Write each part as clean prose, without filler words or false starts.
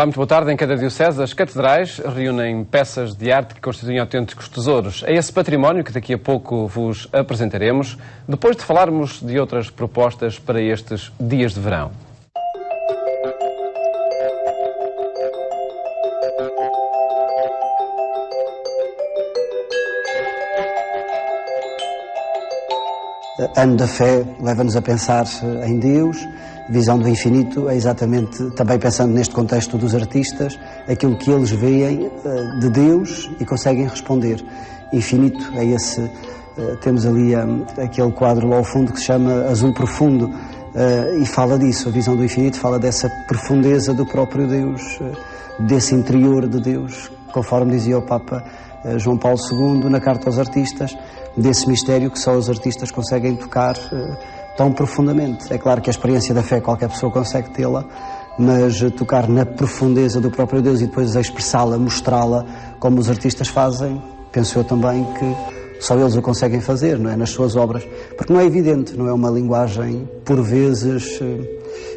Olá, muito boa tarde. Em cada diocese, as catedrais reúnem peças de arte que constituem autênticos tesouros. É esse património que daqui a pouco vos apresentaremos, depois de falarmos de outras propostas para estes dias de verão. Ano da Fé leva-nos a pensar em Deus, visão do infinito é exatamente, também pensando neste contexto dos artistas, aquilo que eles veem de Deus e conseguem responder. Infinito é esse, temos ali aquele quadro lá ao fundo que se chama Azul Profundo e fala disso, a visão do infinito fala dessa profundeza do próprio Deus, desse interior de Deus, conforme dizia o Papa João Paulo II na Carta aos Artistas, desse mistério que só os artistas conseguem tocar tão profundamente. É claro que a experiência da fé qualquer pessoa consegue tê-la, mas tocar na profundeza do próprio Deus e depois expressá-la, mostrá-la como os artistas fazem, penso eu também que só eles o conseguem fazer, não é? Nas suas obras. Porque não é evidente, não é uma linguagem por vezes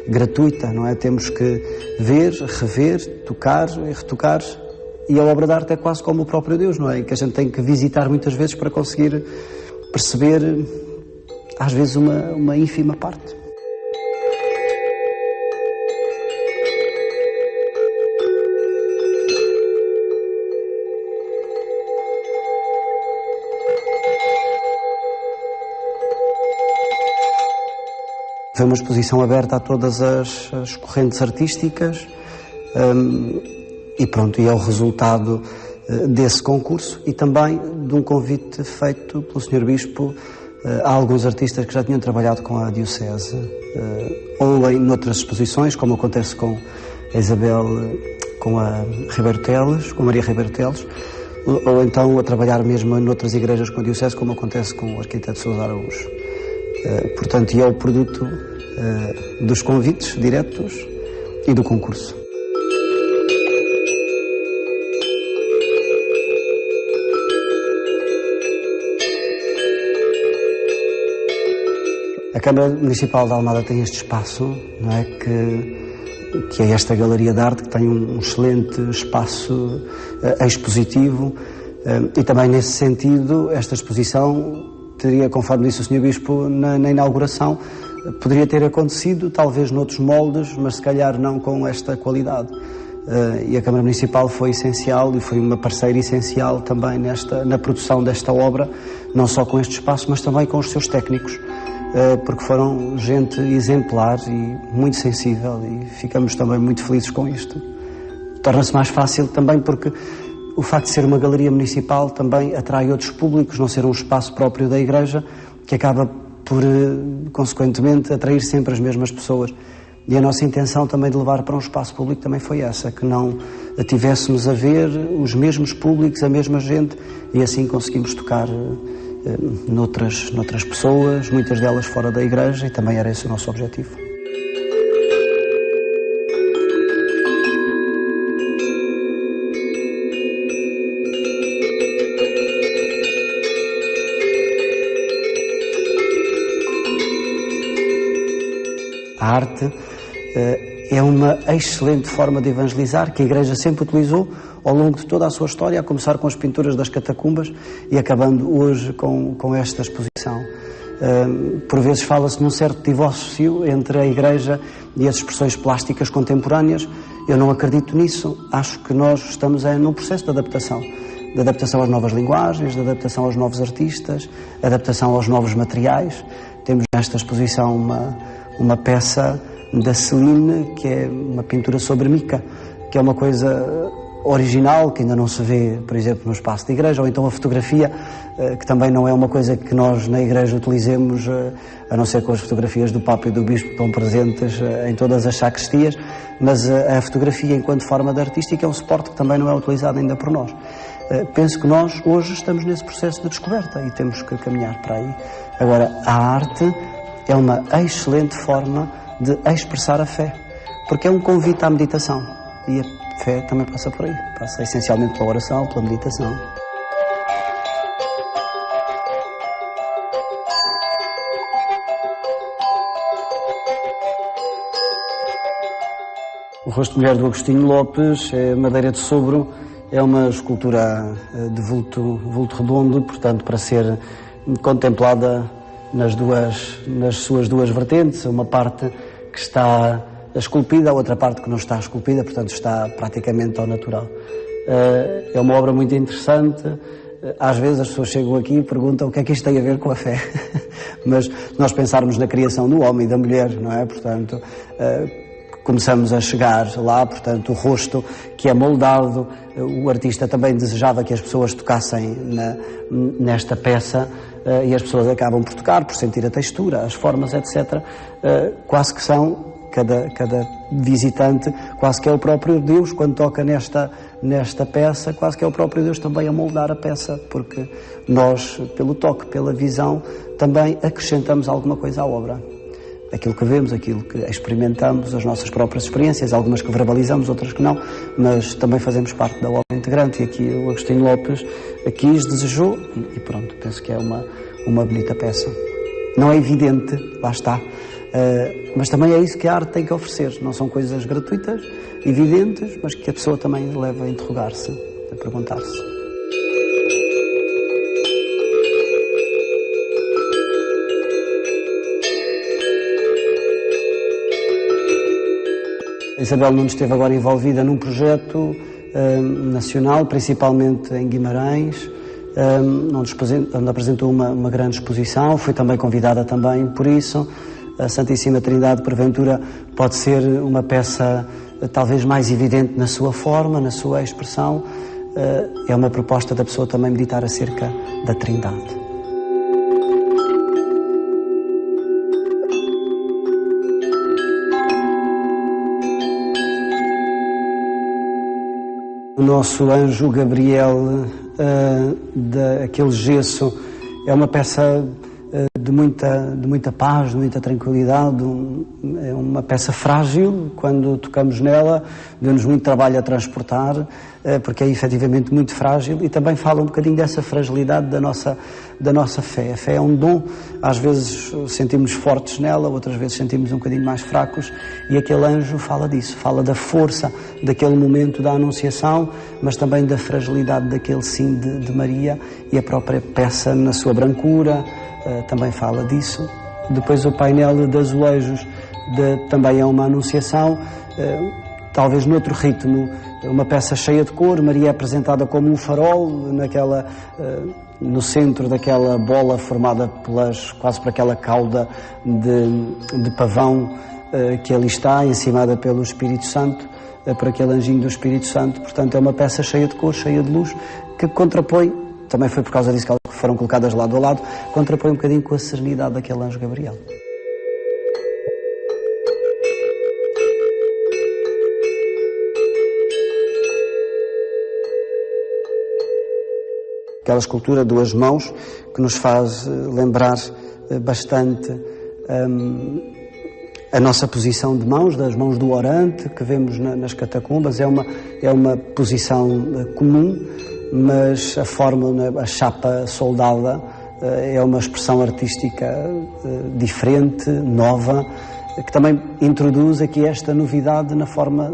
gratuita, não é? Temos que ver, rever, tocar e retocar. E a obra de arte é quase como o próprio Deus, não é? Que a gente tem que visitar muitas vezes para conseguir perceber, às vezes, uma ínfima parte. Foi uma exposição aberta a todas as correntes artísticas. E pronto, e é o resultado desse concurso e também de um convite feito pelo Sr. Bispo a alguns artistas que já tinham trabalhado com a Diocese, ou em outras exposições, como acontece com a Isabel, com a Ribeiro Teles, com a Maria Ribeiro Teles, ou então a trabalhar mesmo em outras igrejas com a Diocese, como acontece com o arquiteto Sousa Araújo. Portanto, e é o produto dos convites diretos e do concurso. A Câmara Municipal de Almada tem este espaço, não é? Que é esta galeria de arte, que tem um excelente espaço expositivo e também nesse sentido esta exposição teria, conforme disse o Sr. Bispo na inauguração, poderia ter acontecido talvez noutros moldes, mas se calhar não com esta qualidade. E a Câmara Municipal foi essencial e foi uma parceira essencial também na produção desta obra, não só com este espaço, mas também com os seus técnicos, porque foram gente exemplar e muito sensível e ficamos também muito felizes com isto. Torna-se mais fácil também porque o facto de ser uma galeria municipal também atrai outros públicos, não ser um espaço próprio da Igreja, que acaba por, consequentemente, atrair sempre as mesmas pessoas. E a nossa intenção também de levar para um espaço público também foi essa, que não tivéssemos a ver os mesmos públicos, a mesma gente, e assim conseguimos tocar noutras pessoas, muitas delas fora da Igreja, e também era esse o nosso objetivo. A arte é uma excelente forma de evangelizar que a Igreja sempre utilizou ao longo de toda a sua história, a começar com as pinturas das catacumbas e acabando hoje com esta exposição. Por vezes fala-se num certo divórcio entre a Igreja e as expressões plásticas contemporâneas. Eu não acredito nisso. Acho que nós estamos num processo de adaptação às novas linguagens, de adaptação aos novos artistas, adaptação aos novos materiais. Temos nesta exposição uma peça da Celine, que é uma pintura sobre mica, que é uma coisa original, que ainda não se vê, por exemplo, no espaço da Igreja, ou então a fotografia, que também não é uma coisa que nós na Igreja utilizemos, a não ser com as fotografias do Papa e do Bispo que estão presentes em todas as sacristias, mas a fotografia enquanto forma de artística é um suporte que também não é utilizado ainda por nós. Penso que nós hoje estamos nesse processo de descoberta e temos que caminhar para aí. Agora, a arte é uma excelente forma de expressar a fé, porque é um convite à meditação e a fé também passa por aí, passa essencialmente pela oração, pela meditação. O rosto de mulher do Agostinho Lopes é madeira de sobro, é uma escultura de vulto redondo, portanto, para ser contemplada nas suas duas vertentes, uma parte que está esculpida, a outra parte que não está esculpida, portanto está praticamente ao natural. É uma obra muito interessante. Às vezes as pessoas chegam aqui e perguntam o que é que isto tem a ver com a fé. Mas nós pensarmos na criação do homem e da mulher, não é? Portanto, começamos a chegar lá, portanto, o rosto que é moldado, o artista também desejava que as pessoas tocassem nesta peça e as pessoas acabam por tocar, por sentir a textura, as formas, etc. Quase que são, cada visitante, quase que é o próprio Deus, quando toca nesta peça, quase que é o próprio Deus também a moldar a peça, porque nós, pelo toque, pela visão, também acrescentamos alguma coisa à obra. Aquilo que vemos, aquilo que experimentamos, as nossas próprias experiências, algumas que verbalizamos, outras que não, mas também fazemos parte da obra integrante, e aqui o Agostinho Lopes quis, desejou, e pronto, penso que é uma bonita peça. Não é evidente, lá está, mas também é isso que a arte tem que oferecer, não são coisas gratuitas, evidentes, mas que a pessoa também leva a interrogar-se, a perguntar-se. Isabel Nunes esteve agora envolvida num projeto nacional, principalmente em Guimarães, onde apresentou uma grande exposição, foi também convidada também por isso. A Santíssima Trindade, porventura, pode ser uma peça talvez mais evidente na sua forma, na sua expressão. É uma proposta da pessoa também meditar acerca da Trindade. O nosso anjo Gabriel, daquele gesso, é uma peça de muita paz, de muita tranquilidade, é uma peça frágil. Quando tocamos nela, deu-nos muito trabalho a transportar, porque é efetivamente muito frágil, e também fala um bocadinho dessa fragilidade da nossa fé. A fé é um dom, às vezes sentimos fortes nela, outras vezes sentimos um bocadinho mais fracos, e aquele anjo fala disso, fala da força daquele momento da Anunciação, mas também da fragilidade daquele sim de Maria, e a própria peça na sua brancura também fala disso. Depois o painel de azulejos também é uma Anunciação, talvez noutro ritmo, uma peça cheia de cor. Maria é apresentada como um farol no centro daquela bola formada quase por aquela cauda de pavão que ali está, encimada pelo Espírito Santo, por aquele anjinho do Espírito Santo. Portanto, é uma peça cheia de cor, cheia de luz, que contrapõe, também foi por causa disso que elas foram colocadas lado a lado, contrapõe um bocadinho com a serenidade daquele anjo Gabriel. Aquela escultura, duas mãos, que nos faz lembrar bastante a nossa posição de mãos, das mãos do orante, que vemos nas catacumbas. É uma posição comum, mas a forma, a chapa soldada, é uma expressão artística diferente, nova, que também introduz aqui esta novidade na forma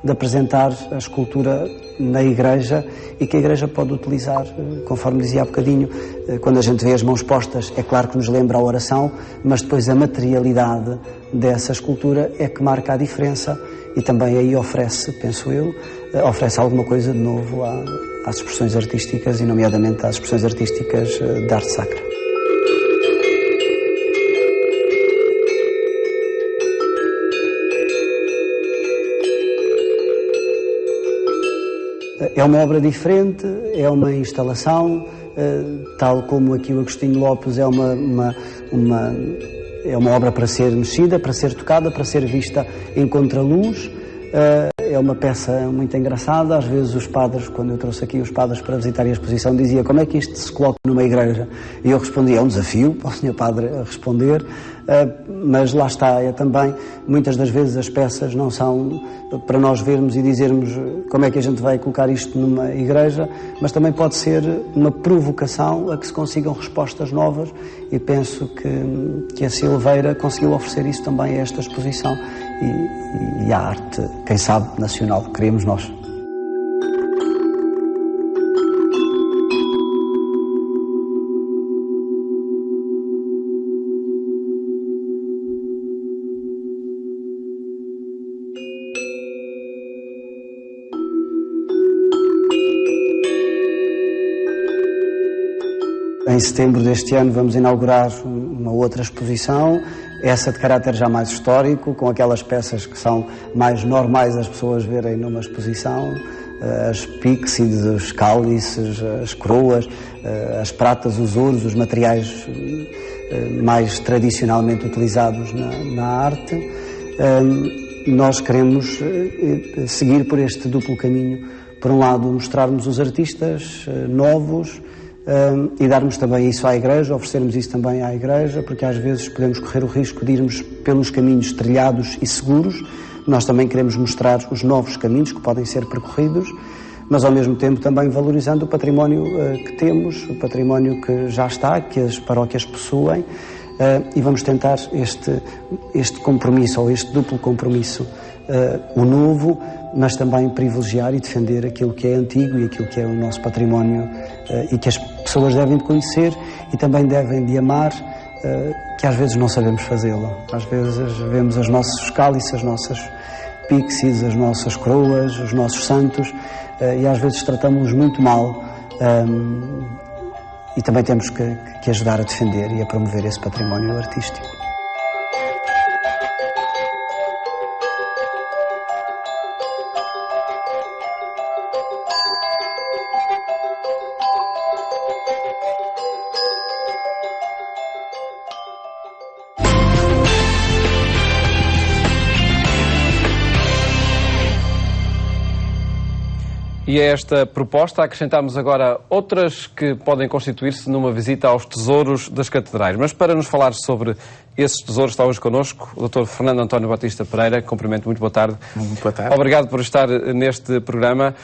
de apresentar a escultura na Igreja, e que a Igreja pode utilizar, conforme dizia há bocadinho, quando a gente vê as mãos postas, é claro que nos lembra a oração, mas depois a materialidade dessa escultura é que marca a diferença, e também aí oferece, penso eu, oferece alguma coisa de novo às expressões artísticas, e nomeadamente às expressões artísticas da arte sacra. É uma obra diferente, é uma instalação, tal como aqui o Agostinho Lopes é uma obra para ser mexida, para ser tocada, para ser vista em contraluz. É uma peça muito engraçada. Às vezes os padres, quando eu trouxe aqui os padres para visitar a exposição, diziam: como é que isto se coloca numa igreja? E eu respondia: é um desafio para o Sr. Padre responder, mas lá está, é também, muitas das vezes as peças não são para nós vermos e dizermos como é que a gente vai colocar isto numa igreja, mas também pode ser uma provocação a que se consigam respostas novas, e penso que a Silveira conseguiu oferecer isso também a esta exposição, e a arte, quem sabe, nacional, queremos nós. Em setembro deste ano vamos inaugurar uma outra exposição, essa de caráter já mais histórico, com aquelas peças que são mais normais as pessoas verem numa exposição, as píxides, os cálices, as coroas, as pratas, os ouros, os materiais mais tradicionalmente utilizados na arte. Nós queremos seguir por este duplo caminho. Por um lado, mostrarmos os artistas novos, e darmos também isso à Igreja, oferecermos isso também à Igreja, porque às vezes podemos correr o risco de irmos pelos caminhos trilhados e seguros. Nós também queremos mostrar os novos caminhos que podem ser percorridos, mas ao mesmo tempo também valorizando o património que temos, o património que já está, que as paróquias possuem, e vamos tentar este compromisso, ou este duplo compromisso, o novo, mas também privilegiar e defender aquilo que é antigo e aquilo que é o nosso património, e que as pessoas devem de conhecer e também devem de amar, que às vezes não sabemos fazê-lo. Às vezes vemos os nossos cálices, as nossas píxides, as nossas coroas, os nossos santos, e às vezes tratamos-los muito mal, e também temos que ajudar a defender e a promover esse património artístico. E a esta proposta acrescentamos agora outras que podem constituir-se numa visita aos tesouros das catedrais. Mas para nos falar sobre esses tesouros está hoje connosco o Dr. Fernando António Batista Pereira. Cumprimento, muito boa tarde. Muito boa tarde. Obrigado por estar neste programa.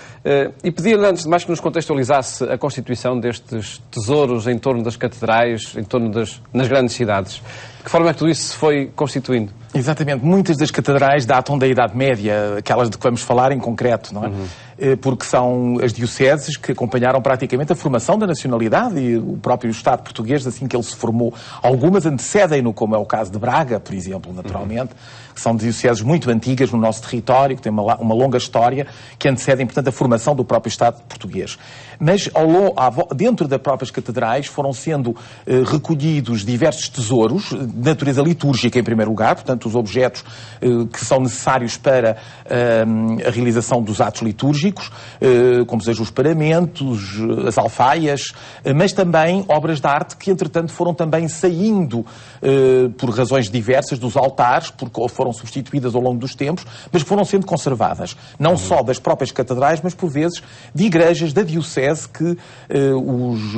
E pedia-lhe, antes de mais, que nos contextualizasse a constituição destes tesouros em torno das catedrais, em torno nas grandes cidades. De que forma é que tudo isso se foi constituindo? Exatamente. Muitas das catedrais datam da Idade Média, aquelas de que vamos falar em concreto, não é? Porque são as dioceses que acompanharam praticamente a formação da nacionalidade e o próprio Estado português, assim que ele se formou. Algumas antecedem-no, como é o caso de Braga, por exemplo, naturalmente, que são dioceses muito antigas no nosso território, que têm uma longa história, que antecedem, portanto, a formação do próprio Estado português. Mas dentro das próprias catedrais foram sendo recolhidos diversos tesouros, de natureza litúrgica em primeiro lugar, portanto os objetos que são necessários para a realização dos atos litúrgicos, como sejam os paramentos, as alfaias, mas também obras de arte que entretanto foram também saindo por razões diversas dos altares, porque foram substituídas ao longo dos tempos, mas que foram sendo conservadas, não só das próprias catedrais, mas por vezes de igrejas da diocese que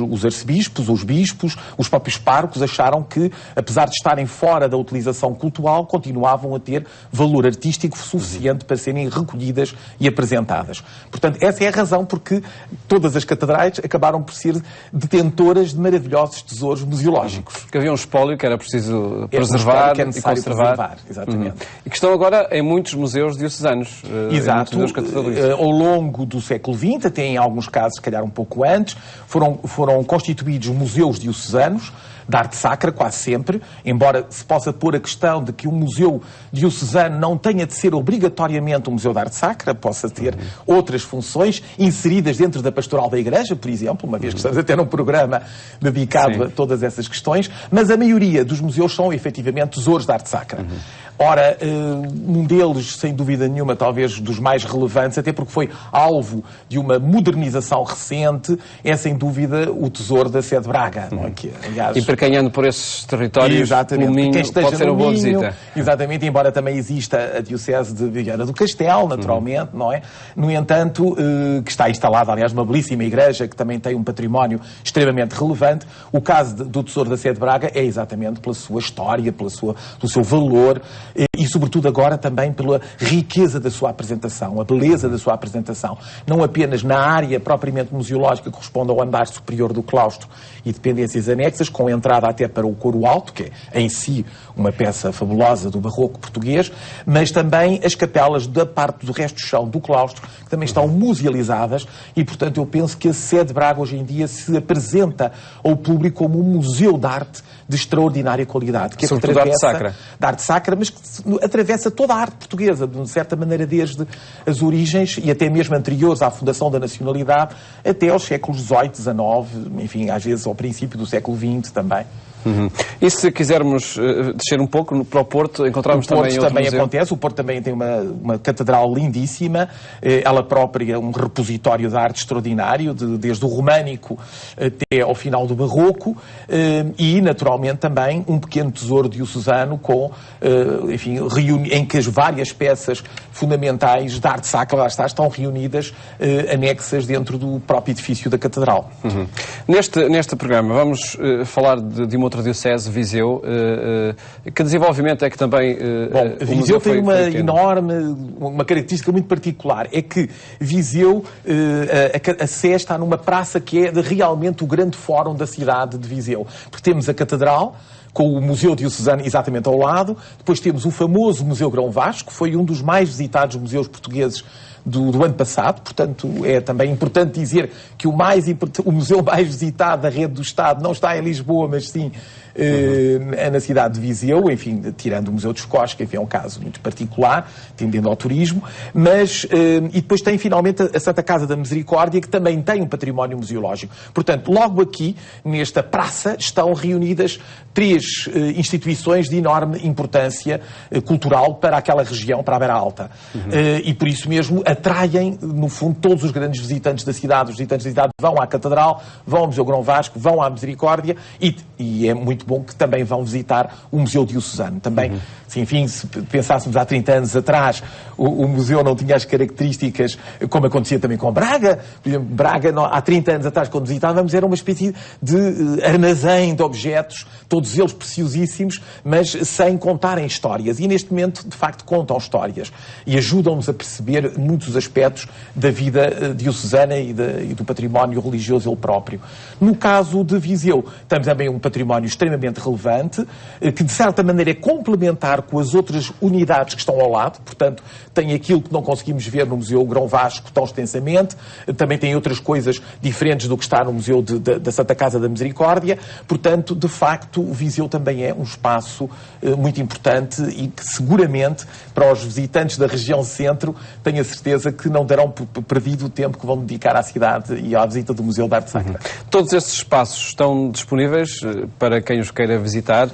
os arcebispos, os bispos, os próprios párocos acharam que, apesar de estarem fora da utilização cultural, continuavam a ter valor artístico suficiente para serem recolhidas e apresentadas. Portanto, essa é a razão porque todas as catedrais acabaram por ser detentoras de maravilhosos tesouros museológicos. Porque havia um espólio que era preciso preservar e conservar. Exatamente. E que estão agora em muitos museus diocesanos. Exato. Ao longo do século XX, até em alguns casos, se calhar um pouco antes, foram constituídos museus diocesanos de arte sacra, quase sempre, embora se possa pôr a questão de que um museu diocesano não tenha de ser obrigatoriamente um museu de arte sacra, possa ter outras funções inseridas dentro da pastoral da Igreja, por exemplo, uma vez que estamos a ter um programa dedicado a todas essas questões, mas a maioria dos museus são efetivamente tesouros de arte sacra. Ora, um deles, sem dúvida nenhuma, talvez dos mais relevantes, até porque foi alvo de uma modernização recente, é sem dúvida o tesouro da Sé de Braga. Não é? Que, aliás, e percanhando por esses territórios, o Minho pode ser uma boa visita. Exatamente, embora também exista a Diocese de Viana do Castelo, naturalmente, não é? No entanto, que está instalada, aliás, uma belíssima igreja que também tem um património extremamente relevante. O caso do tesouro da Sé de Braga é exatamente pela sua história, pelo seu valor. E, sobretudo, agora também pela riqueza da sua apresentação, a beleza da sua apresentação. Não apenas na área propriamente museológica que corresponde ao andar superior do claustro e dependências anexas, com entrada até para o coro alto, que é em si uma peça fabulosa do barroco português, mas também as capelas da parte do resto do chão do claustro, que também estão musealizadas e, portanto, eu penso que a sede de Braga hoje em dia se apresenta ao público como um museu de arte de extraordinária qualidade. Que sobretudo atravessa, arte sacra. Da arte sacra, mas que atravessa toda a arte portuguesa, de certa maneira, desde as origens e até mesmo anteriores à fundação da nacionalidade, até aos séculos XVIII, XIX, enfim, às vezes ao princípio do século XX também. E se quisermos descer um pouco para o Porto, encontramos também outro também museu? Acontece. O Porto também tem uma catedral lindíssima, ela própria um repositório de arte extraordinário, desde o românico até ao final do barroco, e naturalmente também um pequeno tesouro diocesano com, enfim, em que as várias peças fundamentais da arte sacra, lá está, estão reunidas, anexas dentro do próprio edifício da catedral. Neste programa vamos falar de uma outra diocese, Viseu. Que desenvolvimento é que também... Bom, Viseu tem uma característica muito particular, é que Viseu, a Sé está numa praça que é realmente o grande fórum da cidade de Viseu. Porque temos a catedral, com o Museu Diocesano exatamente ao lado, depois temos o famoso Museu Grão Vasco, que foi um dos mais visitados museus portugueses do ano passado, portanto é também importante dizer que o museu mais visitado da rede do Estado não está em Lisboa, mas sim é na cidade de Viseu, enfim, tirando o Museu dos Cosques, que enfim, é um caso muito particular, tendendo ao turismo, mas, e depois tem finalmente a Santa Casa da Misericórdia, que também tem um património museológico. Portanto, logo aqui, nesta praça, estão reunidas 3 instituições de enorme importância cultural para aquela região, para a Beira Alta. E por isso mesmo atraem, no fundo, todos os grandes visitantes da cidade. Os visitantes da cidade vão à Catedral, vão ao Museu Grão Vasco, vão à Misericórdia e é muito bom que também vão visitar o Museu Diocesano. Também, enfim, se pensássemos há 30 anos atrás, o museu não tinha as características, como acontecia também com Braga. Por exemplo, Braga, há 30 anos atrás, quando visitávamos, era uma espécie de armazém de objetos, todos eles preciosíssimos, mas sem contarem histórias. E neste momento, de facto, contam histórias e ajudam-nos a perceber muitos aspectos da vida diocesana e do património religioso ele próprio. No caso de Viseu, temos também um património extremamente relevante, que de certa maneira é complementar com as outras unidades que estão ao lado, portanto, tem aquilo que não conseguimos ver no Museu Grão Vasco tão extensamente, também tem outras coisas diferentes do que está no Museu da Santa Casa da Misericórdia, portanto, de facto, Viseu também é um espaço muito importante e que seguramente, para os visitantes da região centro, tenho a certeza que não darão perdido o tempo que vão dedicar à cidade e à visita do Museu da Arte Sacra. Todos estes espaços estão disponíveis para quem os queira visitar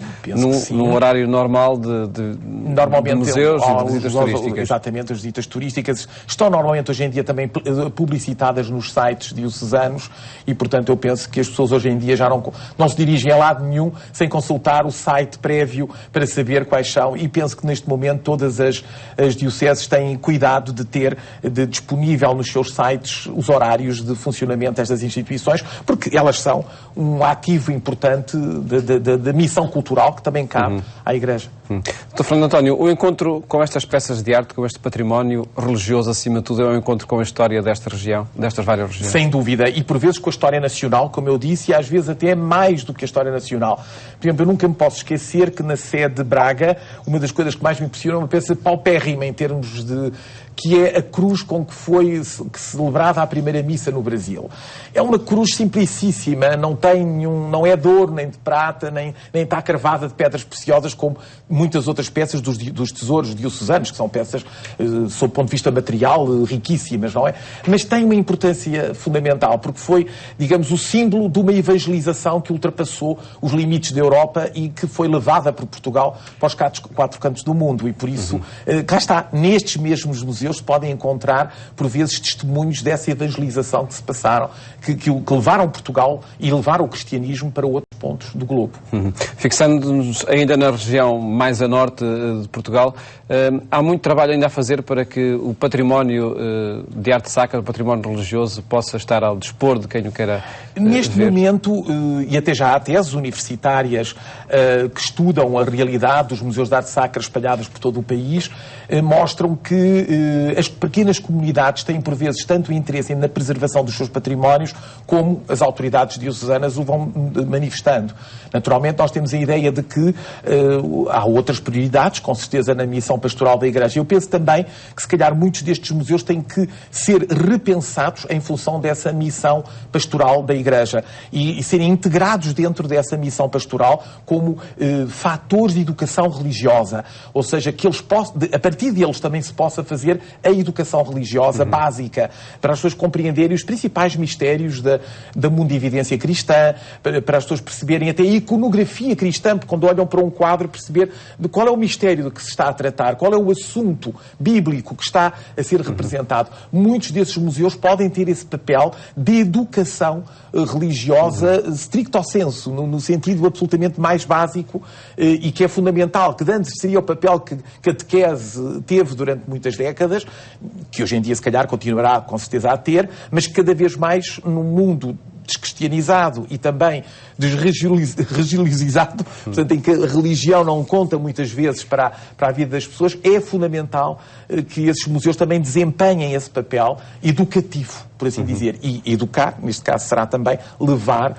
num horário normal de museus e de visitas turísticas? Exatamente, as visitas turísticas estão normalmente hoje em dia também publicitadas nos sites diocesanos e, portanto, eu penso que as pessoas hoje em dia já não se dirigem a lado nenhum sem consultar o site prévio para saber quais são, e penso que neste momento todas as dioceses têm cuidado de ter disponível nos seus sites os horários de funcionamento destas instituições, porque elas são um ativo importante da missão cultural que também cabe à Igreja. Dr. Fernando António, o encontro com estas peças de arte, com este património religioso, acima de tudo, é um encontro com a história desta região, destas várias regiões? Sem dúvida, e por vezes com a história nacional, como eu disse, e às vezes até mais do que a história nacional. Por exemplo, eu nunca me posso esquecer que na sede de Braga, uma das coisas que mais me impressiona é uma peça paupérrima em termos de... que é a cruz com que que celebrava a primeira missa no Brasil. É uma cruz simplicíssima, não é de ouro, nem de prata, nem está cravada de pedras preciosas, como muitas outras peças dos tesouros diocesanos, que são peças, sob o ponto de vista material, riquíssimas, não é? Mas tem uma importância fundamental, porque foi, digamos, o símbolo de uma evangelização que ultrapassou os limites da Europa e que foi levada por Portugal para os 4 cantos do mundo. E por isso, cá está, nestes mesmos museus se podem encontrar, por vezes, testemunhos dessa evangelização que se passaram, que levaram Portugal e levaram o cristianismo para outros pontos do globo. Fixando-nos ainda na região mais a norte de Portugal, há muito trabalho ainda a fazer para que o património de arte sacra, o património religioso, possa estar ao dispor de quem o queira Neste ver. momento, e até já há teses universitárias que estudam a realidade dos museus de arte sacra espalhados por todo o país, mostram que as pequenas comunidades têm, por vezes, tanto interesse na preservação dos seus patrimónios, como as autoridades diocesanas o vão manifestando. Naturalmente, nós temos a ideia de que há outras prioridades, com certeza, na missão pastoral da Igreja. Eu penso também que, se calhar, muitos destes museus têm que ser repensados em função dessa missão pastoral da Igreja e serem integrados dentro dessa missão pastoral como fatores de educação religiosa. Ou seja, que eles possam, a partir deles também se possa fazer a educação religiosa básica, para as pessoas compreenderem os principais mistérios da mundividência cristã, para as pessoas perceberem até a iconografia cristã, porque quando olham para um quadro, perceber de qual é o mistério de que se está a tratar, qual é o assunto bíblico que está a ser representado. Muitos desses museus podem ter esse papel de educação religiosa stricto sensu, no sentido absolutamente mais básico e que é fundamental, que antes seria o papel que a catequese teve durante muitas décadas, que hoje em dia se calhar continuará com certeza a ter, mas cada vez mais num mundo descristianizado e também desreligiosizado, portanto, em que a religião não conta muitas vezes para a vida das pessoas, é fundamental que esses museus também desempenhem esse papel educativo, por assim dizer. E educar, neste caso, será também levar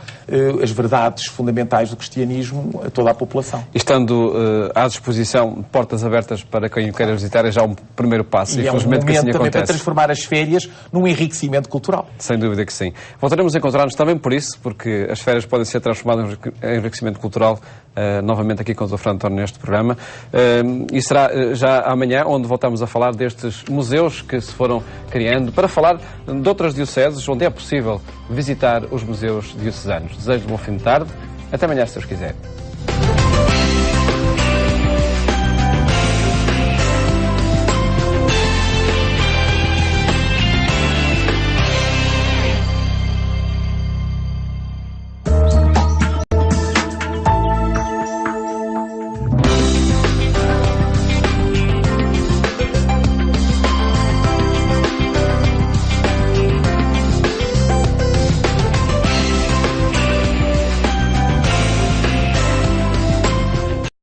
as verdades fundamentais do cristianismo a toda a população. E estando à disposição, portas abertas para quem o queira visitar, é já um primeiro passo. E é um momento que assim também acontece. para transformar as férias num enriquecimento cultural. Sem dúvida que sim. Voltaremos a encontrar-nos também por isso, porque as férias podem ser transformadas em enriquecimento cultural, novamente aqui com o Dr. Fernando António neste programa. E será já amanhã, onde voltamos a falar destes museus que se foram criando, para falar de outras dioceses, onde é possível visitar os museus diocesanos. Desejo-lhe um bom fim de tarde. Até amanhã, se Deus quiser.